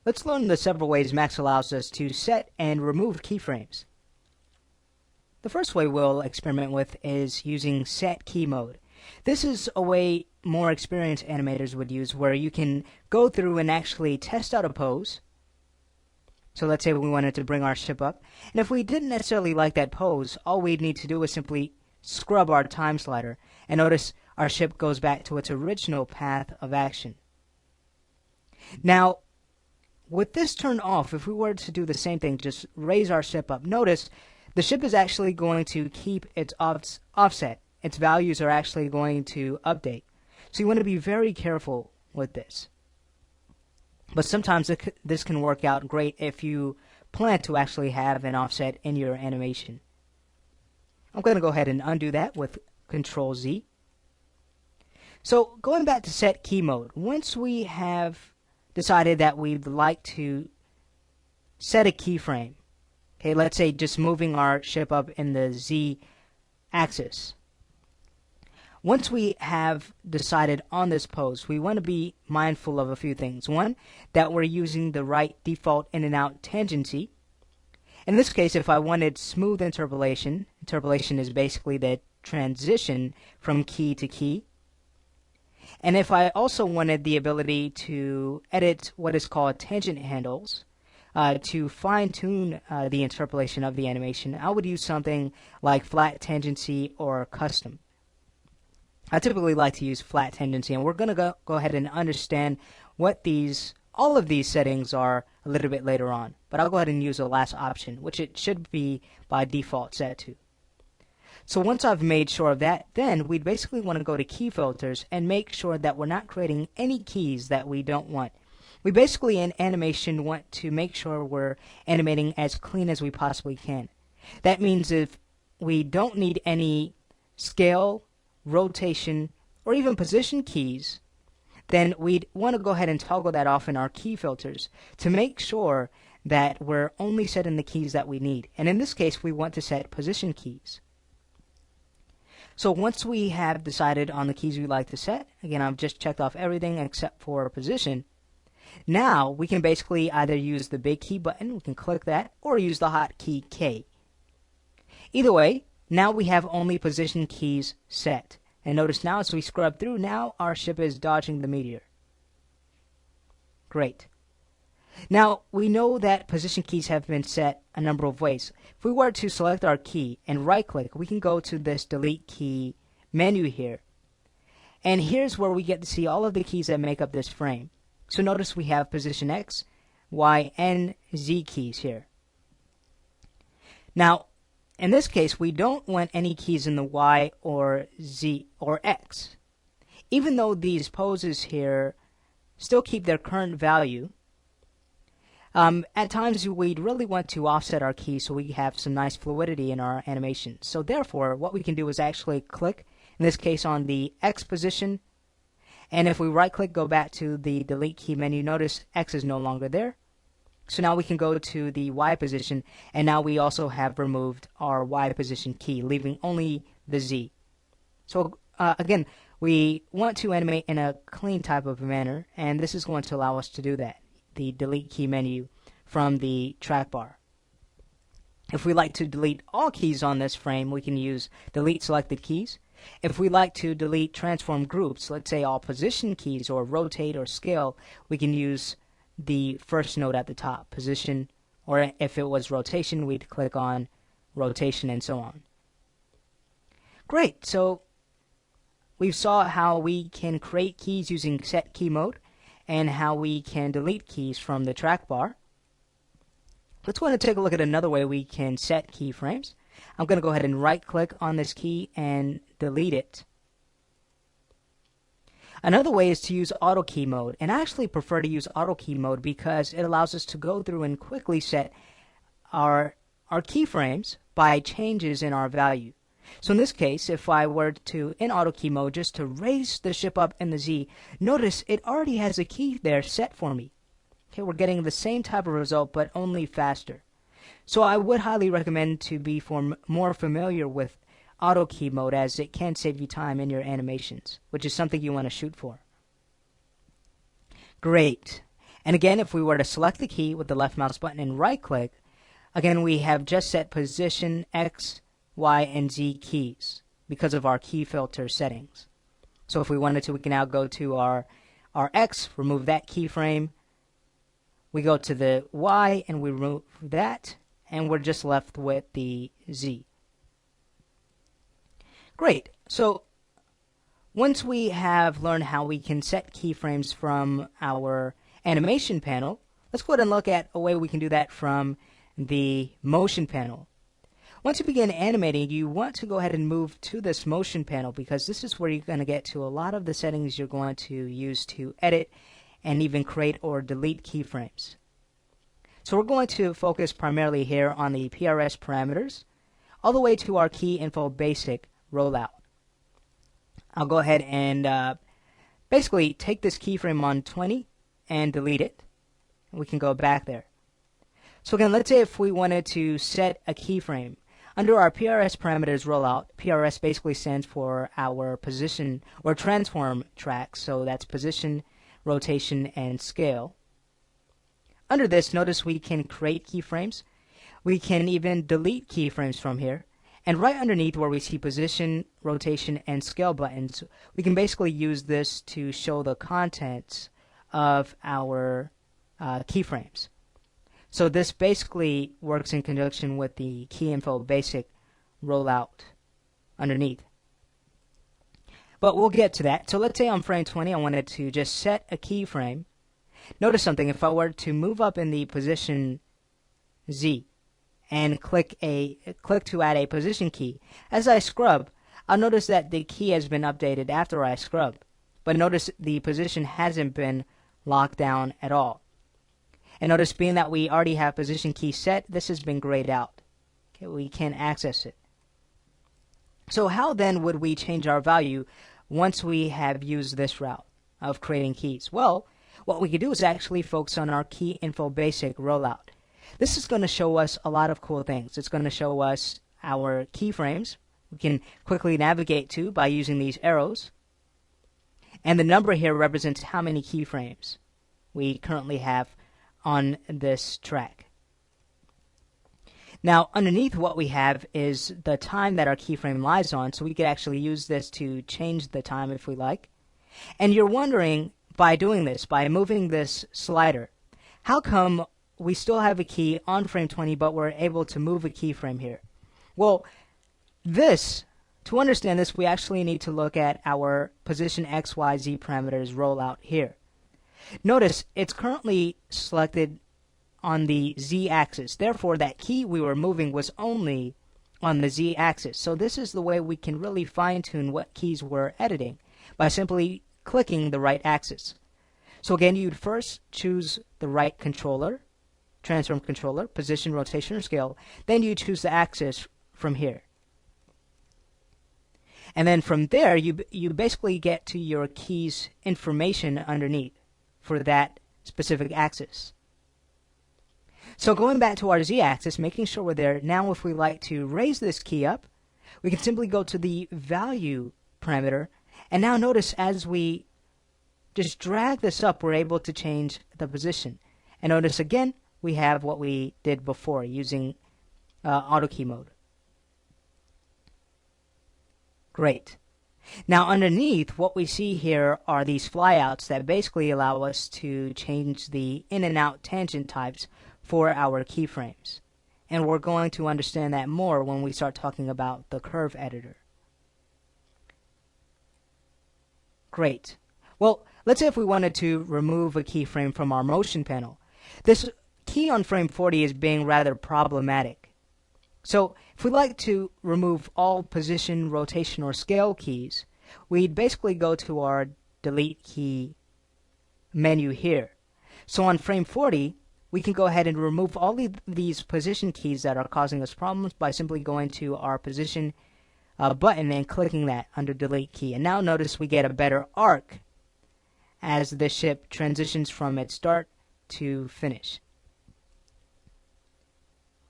Let's learn the several ways Max allows us to set and remove keyframes. The first way we'll experiment with is using set key mode. This is a way more experienced animators would use, where you can go through and actually test out a pose. So let's say we wanted to bring our ship up, and if we didn't necessarily like that pose, all we'd need to do is simply scrub our time slider, and notice our ship goes back to its original path of action. Now, with this turned off, if we were to do the same thing, just raise our ship up, notice the ship is actually going to keep its offset. Its values are actually going to update. So you want to be very careful with this. But sometimes this can work out great if you plan to actually have an offset in your animation. I'm going to go ahead and undo that with Control Z. So going back to set key mode, once we have decided that we'd like to set a keyframe, okay, let's say just moving our ship up in the Z axis. Once we have decided on this pose, we want to be mindful of a few things. One, that we're using the right default in and out tangency. In this case, if I wanted smooth interpolation, interpolation is basically the transition from key to key. And if I also wanted the ability to edit what is called tangent handles, to fine-tune the interpolation of the animation, I would use something like flat tangency or custom. I typically like to use flat tangency, and we're going to go ahead and understand what all of these settings are a little bit later on. But I'll go ahead and use the last option, which it should be by default set to. So once I've made sure of that, then we'd basically want to go to key filters and make sure that we're not creating any keys that we don't want. We basically in animation want to make sure we're animating as clean as we possibly can. That means if we don't need any scale, rotation, or even position keys, then we'd want to go ahead and toggle that off in our key filters to make sure that we're only setting the keys that we need. And in this case, we want to set position keys. So once we have decided on the keys we'd like to set, again, I've just checked off everything except for position. Now we can basically either use the big key button, we can click that, or use the hotkey K. Either way, now we have only position keys set. And notice now as we scrub through, now our ship is dodging the meteor. Great. Now we know that position keys have been set a number of ways. If we were to select our key and right click, we can go to this delete key menu here. And here's where we get to see all of the keys that make up this frame. So notice we have position X, Y, and Z keys here. Now, in this case, we don't want any keys in the Y or Z or X. Even though these poses here still keep their current value, at times we'd really want to offset our keys so we have some nice fluidity in our animation. So therefore, what we can do is actually click, in this case on the X position, and if we right click, go back to the delete key menu, notice X is no longer there. So now we can go to the Y position, and now we also have removed our Y position key, leaving only the Z. So again, we want to animate in a clean type of manner, and this is going to allow us to do that, the delete key menu from the track bar. If we like to delete all keys on this frame, we can use delete selected keys. If we like to delete transform groups, let's say all position keys or rotate or scale, we can use the first node at the top, position, or if it was rotation, we'd click on rotation and so on. Great, so we saw how we can create keys using set key mode and how we can delete keys from the track bar. Let's go ahead and take a look at another way we can set keyframes. I'm going to go ahead and right click on this key and delete it. Another way is to use auto key mode, and I actually prefer to use auto key mode because it allows us to go through and quickly set our keyframes by changes in our value. So in this case, if I were to, in auto key mode, just to raise the ship up in the Z, notice it already has a key there set for me. Okay, we're getting the same type of result, but only faster. So I would highly recommend to be more familiar with auto key mode, as it can save you time in your animations, which is something you want to shoot for. Great. And again, if we were to select the key with the left mouse button and right click, again, we have just set position X, Y, and Z keys because of our key filter settings. So if we wanted to, we can now go to our X, remove that keyframe. We go to the Y and we remove that, and we're just left with the Z. Great. So once we have learned how we can set keyframes from our animation panel, let's go ahead and look at a way we can do that from the motion panel. Once you begin animating, you want to go ahead and move to this motion panel because this is where you're going to get to a lot of the settings you're going to use to edit and even create or delete keyframes. So we're going to focus primarily here on the PRS parameters all the way to our key info basic rollout. I'll go ahead and basically take this keyframe on 20 and delete it. We can go back there. So again, let's say if we wanted to set a keyframe. Under our PRS parameters rollout, PRS basically stands for our position or transform track, so that's position, rotation, and scale. Under this, notice we can create keyframes. We can even delete keyframes from here. And right underneath where we see position, rotation, and scale buttons, we can basically use this to show the contents of our keyframes. So this basically works in conjunction with the key info basic rollout underneath. But we'll get to that. So let's say on frame 20 I wanted to just set a keyframe. Notice something. If I were to move up in the position Z and click to add a position key, as I scrub, I'll notice that the key has been updated after I scrub. But notice the position hasn't been locked down at all. And notice, being that we already have position key set, this has been grayed out. Okay, we can't access it. So how then would we change our value once we have used this route of creating keys? Well, what we could do is actually focus on our key info basic rollout. This is going to show us a lot of cool things. It's going to show us our keyframes. We can quickly navigate to by using these arrows. And the number here represents how many keyframes we currently have on this track. Now underneath what we have is the time that our keyframe lies on, so we could actually use this to change the time if we like. And you're wondering, by doing this, by moving this slider, how come we still have a key on frame 20 but we're able to move a keyframe here? Well, to understand this, we actually need to look at our position X, Y, Z parameters rollout here. Notice it's currently selected on the Z axis. Therefore, that key we were moving was only on the Z axis. So this is the way we can really fine-tune what keys we're editing, by simply clicking the right axis. So again, you'd first choose the right controller, transform controller, position, rotation, or scale. Then you choose the axis from here. And then from there, you basically get to your keys information underneath for that specific axis. So going back to our Z axis, making sure we're there, now if we like to raise this key up, we can simply go to the value parameter, and now notice as we just drag this up, we're able to change the position. And notice again, we have what we did before using auto key mode. Great. Now underneath, what we see here are these flyouts that basically allow us to change the in and out tangent types for our keyframes. And we're going to understand that more when we start talking about the curve editor. Great. Well, let's say if we wanted to remove a keyframe from our motion panel. This key on frame 40 is being rather problematic. So if we'd like to remove all position, rotation, or scale keys, we'd basically go to our delete key menu here. So on frame 40, we can go ahead and remove all of these position keys that are causing us problems by simply going to our position button and clicking that under delete key. And now notice we get a better arc as the ship transitions from its start to finish.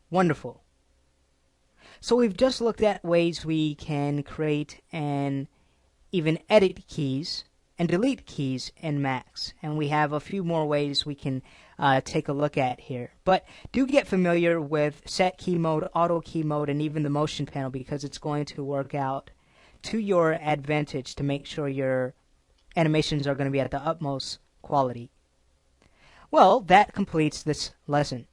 Wonderful. So we've just looked at ways we can create and even edit keys and delete keys in Max. And we have a few more ways we can take a look at here. But do get familiar with set key mode, auto key mode, and even the motion panel, because it's going to work out to your advantage to make sure your animations are going to be at the utmost quality. Well, that completes this lesson.